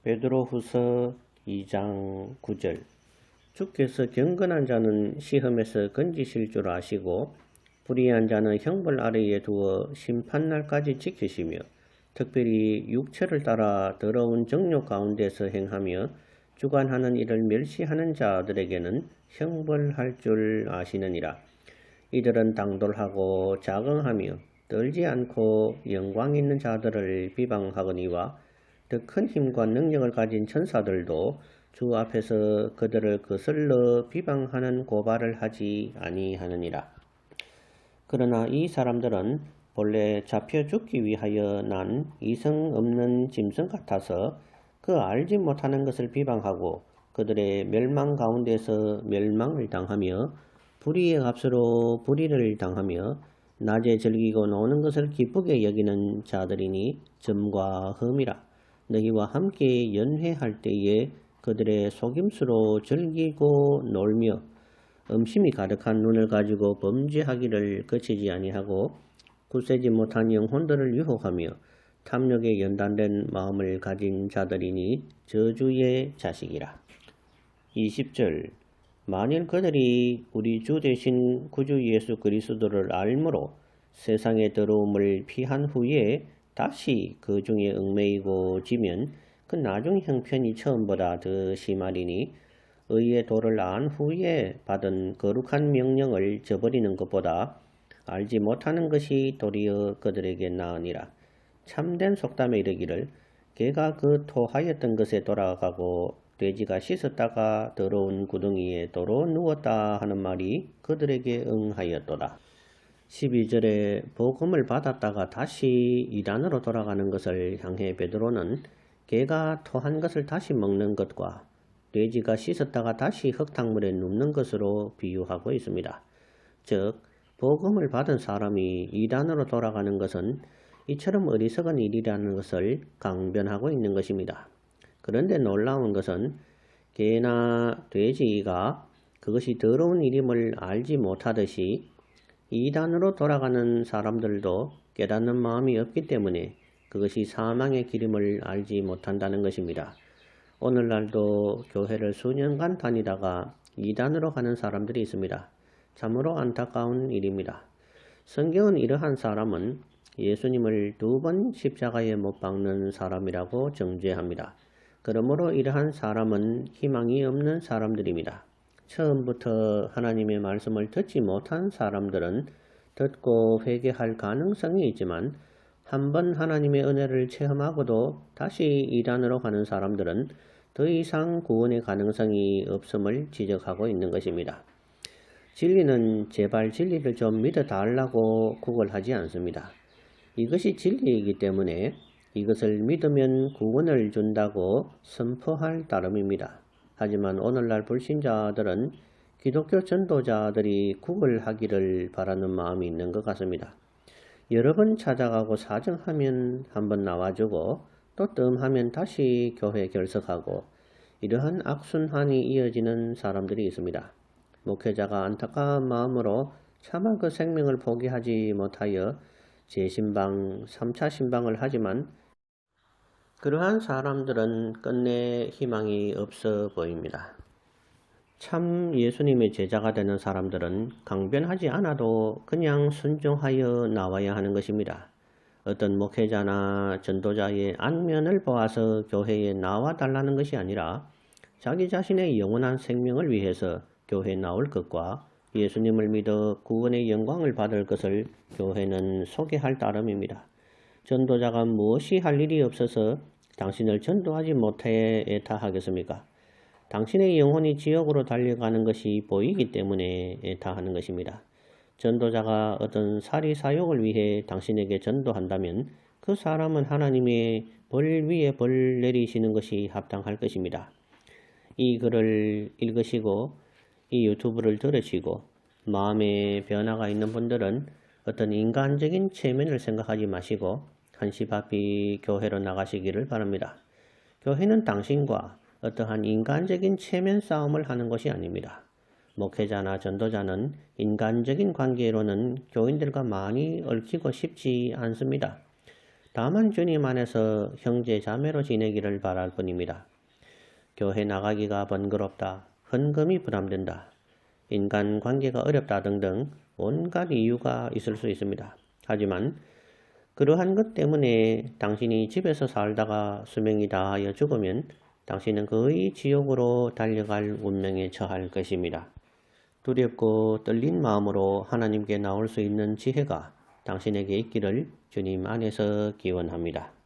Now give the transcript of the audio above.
베드로후서 2장 9절. 주께서 경건한 자는 시험에서 건지실 줄 아시고 불의한 자는 형벌 아래에 두어 심판날까지 지키시며 특별히 육체를 따라 더러운 정욕 가운데서 행하며 주관하는 일을 멸시하는 자들에게는 형벌할 줄 아시느니라. 이들은 당돌하고 자긍하며 떨지 않고 영광 있는 자들을 비방하거니와 더 큰 힘과 능력을 가진 천사들도 주 앞에서 그들을 거슬러 비방하는 고발을 하지 아니하느니라. 그러나 이 사람들은 본래 잡혀 죽기 위하여 난 이성 없는 짐승 같아서 그 알지 못하는 것을 비방하고 그들의 멸망 가운데서 멸망을 당하며 불의의 값으로 불의를 당하며 낮에 즐기고 노는 것을 기쁘게 여기는 자들이니 점과 흠이라. 너희와 함께 연회할 때에 그들의 속임수로 즐기고 놀며 음심이 가득한 눈을 가지고 범죄하기를 그치지 아니하고 굳세지 못한 영혼들을 유혹하며 탐욕에 연단된 마음을 가진 자들이니 저주의 자식이라. 20절. 만일 그들이 우리 주 되신 구주 예수 그리스도를 알므로 세상의 더러움을 피한 후에 다시 그 중에 얽매이고 지면 그 나중 형편이 처음보다 더 심하리니 의의 도를 안 후에 받은 거룩한 명령을 저버리는 것보다 알지 못하는 것이 도리어 그들에게 나으니라. 참된 속담에 이르기를 개가 그 토하였던 것에 돌아가고 돼지가 씻었다가 더러운 구덩이에 도로 누웠다 하는 말이 그들에게 응하였도다. 12절에 복음을 받았다가 다시 이단으로 돌아가는 것을 향해 베드로는 개가 토한 것을 다시 먹는 것과 돼지가 씻었다가 다시 흙탕물에 눕는 것으로 비유하고 있습니다. 즉 복음을 받은 사람이 이단으로 돌아가는 것은 이처럼 어리석은 일이라는 것을 강변하고 있는 것입니다. 그런데 놀라운 것은 개나 돼지가 그것이 더러운 일임을 알지 못하듯이 이단으로 돌아가는 사람들도 깨닫는 마음이 없기 때문에 그것이 사망의 길임을 알지 못한다는 것입니다. 오늘날도 교회를 수년간 다니다가 이단으로 가는 사람들이 있습니다. 참으로 안타까운 일입니다. 성경은 이러한 사람은 예수님을 2번 십자가에 못 박는 사람이라고 정죄합니다. 그러므로 이러한 사람은 희망이 없는 사람들입니다. 처음부터 하나님의 말씀을 듣지 못한 사람들은 듣고 회개할 가능성이 있지만 한번 하나님의 은혜를 체험하고도 다시 이단으로 가는 사람들은 더 이상 구원의 가능성이 없음을 지적하고 있는 것입니다. 진리는 제발 진리를 좀 믿어달라고 구걸하지 않습니다. 이것이 진리이기 때문에 이것을 믿으면 구원을 준다고 선포할 따름입니다. 하지만 오늘날 불신자들은 기독교 전도자들이 구걸하기를 바라는 마음이 있는 것 같습니다. 여러 번 찾아가고 사정하면 한번 나와주고 또 뜸하면 다시 교회 결석하고 이러한 악순환이 이어지는 사람들이 있습니다. 목회자가 안타까운 마음으로 차마 그 생명을 포기하지 못하여 재신방, 3차 신방을 하지만 그러한 사람들은 끝내 희망이 없어 보입니다. 참 예수님의 제자가 되는 사람들은 강변하지 않아도 그냥 순종하여 나와야 하는 것입니다. 어떤 목회자나 전도자의 안면을 보아서 교회에 나와달라는 것이 아니라 자기 자신의 영원한 생명을 위해서 교회에 나올 것과 예수님을 믿어 구원의 영광을 받을 것을 교회는 소개할 따름입니다. 전도자가 무엇이 할 일이 없어서 당신을 전도하지 못해 애타하겠습니까? 당신의 영혼이 지옥으로 달려가는 것이 보이기 때문에 애타하는 것입니다. 전도자가 어떤 사리사욕을 위해 당신에게 전도한다면 그 사람은 하나님의 벌 위에 벌 내리시는 것이 합당할 것입니다. 이 글을 읽으시고 이 유튜브를 들으시고 마음에 변화가 있는 분들은 어떤 인간적인 체면을 생각하지 마시고 한시바삐 교회로 나가시기를 바랍니다. 교회는 당신과 어떠한 인간적인 체면 싸움을 하는 것이 아닙니다. 목회자나 전도자는 인간적인 관계로는 교인들과 많이 얽히고 싶지 않습니다. 다만 주님 안에서 형제 자매로 지내기를 바랄 뿐입니다. 교회 나가기가 번거롭다, 헌금이 부담된다, 인간 관계가 어렵다 등등 온갖 이유가 있을 수 있습니다. 하지만 그러한 것 때문에 당신이 집에서 살다가 수명이 다하여 죽으면 당신은 거의 지옥으로 달려갈 운명에 처할 것입니다. 두렵고 떨린 마음으로 하나님께 나올 수 있는 지혜가 당신에게 있기를 주님 안에서 기원합니다.